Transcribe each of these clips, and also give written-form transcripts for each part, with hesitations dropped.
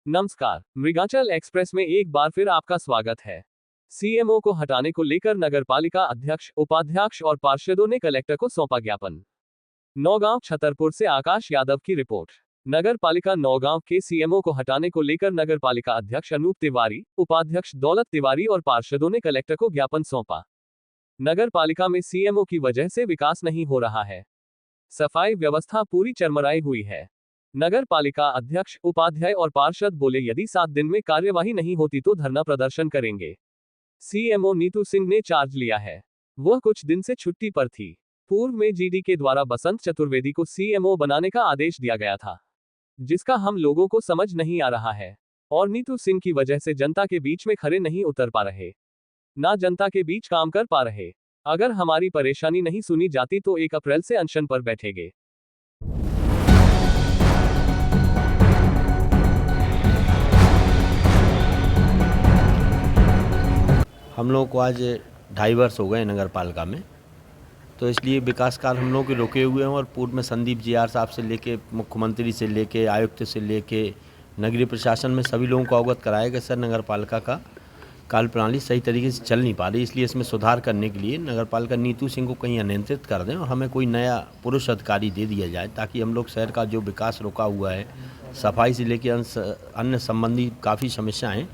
नमस्कार, मृगांचल एक्सप्रेस में एक बार फिर आपका स्वागत है। सीएमओ को हटाने को लेकर नगरपालिका अध्यक्ष, उपाध्यक्ष और पार्षदों ने कलेक्टर को सौंपा ज्ञापन। नौगांव छतरपुर से आकाश यादव की रिपोर्ट। नगर पालिका नौगांव के सीएमओ को हटाने को लेकर नगरपालिका अध्यक्ष अनूप तिवारी, उपाध्यक्ष दौलत तिवारी और पार्षदों ने कलेक्टर को ज्ञापन सौंपा। नगर पालिका में सीएमओ की वजह से विकास नहीं हो रहा है। सफाई व्यवस्था पूरी चरमराई हुई है। नगर पालिका अध्यक्ष, उपाध्याय और पार्षद बोले यदि 7 दिन में कार्यवाही नहीं होती तो धरना प्रदर्शन करेंगे। सीएमओ नीतू सिंह ने चार्ज लिया है। वह कुछ दिन से छुट्टी पर थी। पूर्व में जीडी के द्वारा बसंत चतुर्वेदी को सीएमओ बनाने का आदेश दिया गया था, जिसका हम लोगों को समझ नहीं आ रहा है। और नीतू सिंह की वजह से जनता के बीच में खड़े नहीं उतर पा रहे, ना जनता के बीच काम कर पा रहे। अगर हमारी परेशानी नहीं सुनी जाती तो 1 अप्रैल से अनशन पर बैठेंगे। हम लोगों को आज 2.5 वर्ष हो गए नगर पालिका में, तो इसलिए विकास कार्य हम लोग के रुके हुए हैं। और पूर्व में संदीप जीआर साहब से लेके, मुख्यमंत्री से लेके, आयुक्त से लेके, नगरीय प्रशासन में सभी लोगों को अवगत कराया कि सर नगर पालिका का कार्य प्रणाली सही तरीके से चल नहीं पा रही, इसलिए इसमें सुधार करने के लिए नगर पालिका नीतू सिंह को कहीं अनियंत्रित कर दें और हमें कोई नया पुरुष अधिकारी दे दिया जाए, ताकि हम लोग शहर का जो विकास रुका हुआ है, सफाई से लेकर अन्य संबंधी काफ़ी समस्याएँ हैं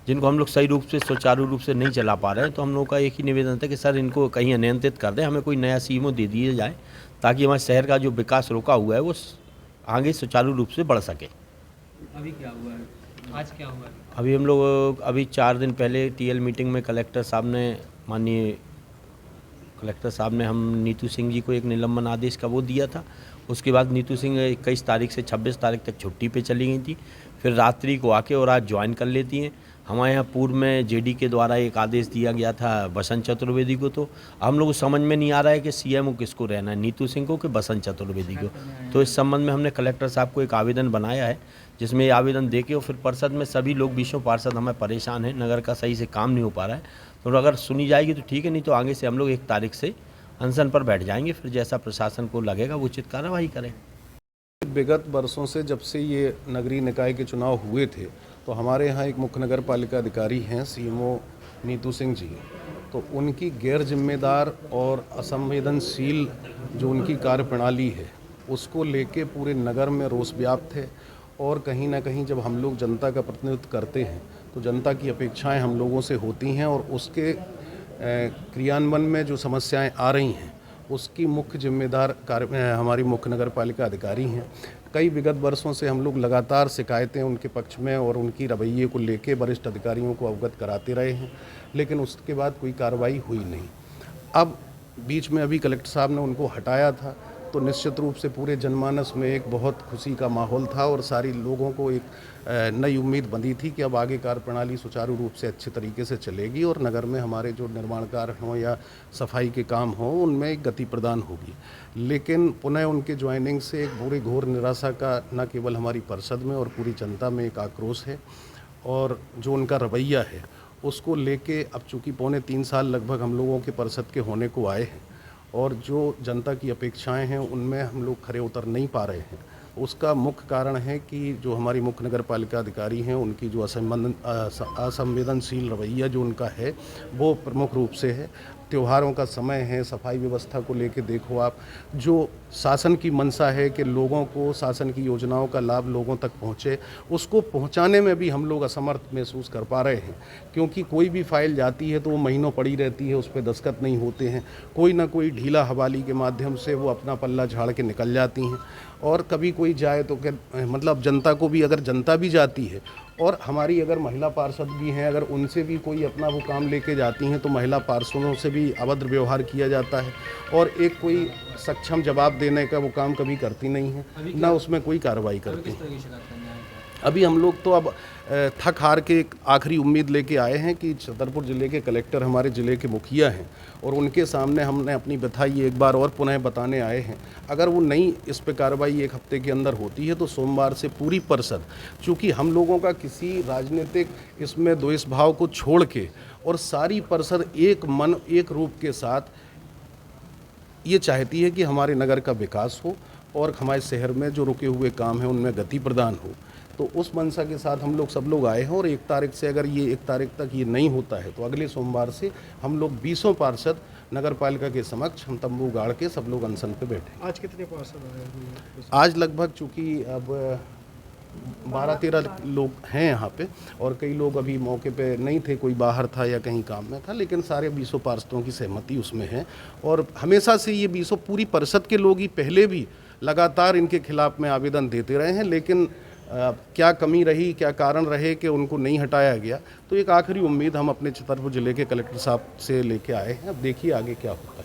जिनको हम लोग सही रूप से, सुचारू रूप से नहीं चला पा रहे हैं। तो हम लोग का एक ही निवेदन था कि सर इनको कहीं अनियंत्रित कर दें, हमें कोई नया सीएमओ दे दिया जाए, ताकि हमारे शहर का जो विकास रुका हुआ है वो आगे सुचारू रूप से बढ़ सके। अभी क्या हुआ है? आज क्या हुआ है? अभी हम लोग 4 दिन पहले टीएल मीटिंग में कलेक्टर साहब ने, माननीय कलेक्टर साहब ने हम नीतू सिंह जी को एक निलंबन आदेश का वो दिया था। उसके बाद नीतू सिंह 21 तारीख से 26 तारीख तक छुट्टी पे चली गई थी, फिर रात्रि को आके और आज ज्वाइन कर लेती हैं। हमारे यहाँ पूर्व में जेडी के द्वारा एक आदेश दिया गया था बसंत चतुर्वेदी को, तो हम लोग को समझ में नहीं आ रहा है कि सीएमओ किसको रहना है, नीतू सिंह को कि बसंत चतुर्वेदी को। तो इस संबंध में हमने कलेक्टर साहब को एक आवेदन बनाया है, जिसमें ये आवेदन देके और फिर परिषद में सभी लोग, बीसों पार्षद हमें परेशान हैं, नगर का सही से काम नहीं हो पा रहा है। तो अगर सुनी जाएगी तो ठीक है, नहीं तो आगे से हम लोग 1 तारीख से अनशन पर बैठ जाएंगे, फिर जैसा प्रशासन को लगेगा वो उचित कार्रवाई करें। विगत वर्षों से जब से ये नगरीय निकाय के चुनाव हुए थे, तो हमारे यहाँ एक मुख्य नगर पालिका अधिकारी हैं सीएमओ नीतू सिंह जी, तो उनकी गैर जिम्मेदार और असंवेदनशील जो उनकी कार्यप्रणाली है, उसको लेके पूरे नगर में रोष व्याप्त है। और कहीं ना कहीं जब हम लोग जनता का प्रतिनिधित्व करते हैं तो जनता की अपेक्षाएं हम लोगों से होती हैं, और उसके क्रियान्वयन में जो समस्याएं आ रही हैं उसकी मुख्य जिम्मेदार हमारी मुख्य नगर पालिका अधिकारी हैं। कई विगत वर्षों से हम लोग लगातार शिकायतें उनके पक्ष में और उनकी रवैये को लेके वरिष्ठ अधिकारियों को अवगत कराते रहे हैं, लेकिन उसके बाद कोई कार्रवाई हुई नहीं। अब बीच में अभी कलेक्टर साहब ने उनको हटाया था, तो निश्चित रूप से पूरे जनमानस में एक बहुत खुशी का माहौल था और सारी लोगों को एक नई उम्मीद बंधी थी कि अब आगे कार्यप्रणाली सुचारू रूप से अच्छे तरीके से चलेगी और नगर में हमारे जो निर्माण कार्य हों या सफाई के काम हों उनमें एक गति प्रदान होगी। लेकिन पुनः उनके ज्वाइनिंग से एक पूरी घोर निराशा का न केवल हमारी परिषद में और पूरी जनता में एक आक्रोश है, और जो उनका रवैया है उसको लेके अब चूँकि 3.25 साल लगभग हम लोगों के परिषद के होने को आए हैं और जो जनता की अपेक्षाएं हैं उनमें हम लोग खरे उतर नहीं पा रहे हैं। उसका मुख्य कारण है कि जो हमारी मुख्य नगर पालिका अधिकारी हैं उनकी जो असंवेदनशील रवैया जो उनका है वो प्रमुख रूप से है। त्योहारों का समय है, सफाई व्यवस्था को लेके देखो आप, जो शासन की मंशा है कि लोगों को शासन की योजनाओं का लाभ लोगों तक पहुँचे, उसको पहुँचाने में भी हम लोग असमर्थ महसूस कर पा रहे हैं। क्योंकि कोई भी फाइल जाती है तो वो महीनों पड़ी रहती है, उस पर दस्तखत नहीं होते हैं, कोई ना कोई ढीला हवाली के माध्यम से वो अपना पल्ला झाड़ के निकल जाती हैं। और कभी कोई जाए तो मतलब जनता को भी, अगर जनता भी जाती है और हमारी अगर महिला पार्षद भी हैं, अगर उनसे भी कोई अपना वो काम लेके जाती हैं तो महिला पार्षदों से भी अभद्र व्यवहार किया जाता है और एक कोई सक्षम जवाब देने का वो काम कभी करती नहीं है, ना उसमें कोई कार्रवाई करती है। अभी हम लोग तो अब थक हार के एक आखिरी उम्मीद लेके आए हैं कि छतरपुर ज़िले के कलेक्टर हमारे ज़िले के मुखिया हैं और उनके सामने हमने अपनी व्यथाई एक बार और पुनः बताने आए हैं। अगर वो नहीं इस पे कार्रवाई 1 हफ्ते के अंदर होती है तो सोमवार से पूरी परिषद, चूँकि हम लोगों का किसी राजनीतिक इसमें द्वेष भाव को छोड़ के और सारी परिषद एक मन एक रूप के साथ ये चाहती है कि हमारे नगर का विकास हो और हमारे शहर में जो रुके हुए काम हैं उनमें गति प्रदान हो। तो उस मंशा के साथ हम लोग सब लोग आए हैं और 1 तारीख से अगर ये 1 तारीख तक ये नहीं होता है तो अगले सोमवार से हम लोग 20 पार्षद नगर पालिका के समक्ष हम तंबू गाड़ के सब लोग अनशन पे बैठे। आज कितने पार्षद आए हुए? आज लगभग चूँकि अब 12-13 लोग हैं यहाँ पे और कई लोग अभी मौके पे नहीं थे, कोई बाहर था या कहीं काम में था, लेकिन सारे 20 पार्षदों की सहमति उसमें है। और हमेशा से ये 20 पूरी परिषद के लोग ही पहले भी लगातार इनके खिलाफ में आवेदन देते रहे हैं, लेकिन क्या कमी रही, क्या कारण रहे कि उनको नहीं हटाया गया, तो एक आखिरी उम्मीद हम अपने छतरपुर जिले के कलेक्टर साहब से लेके आए हैं। अब देखिए आगे क्या होगा।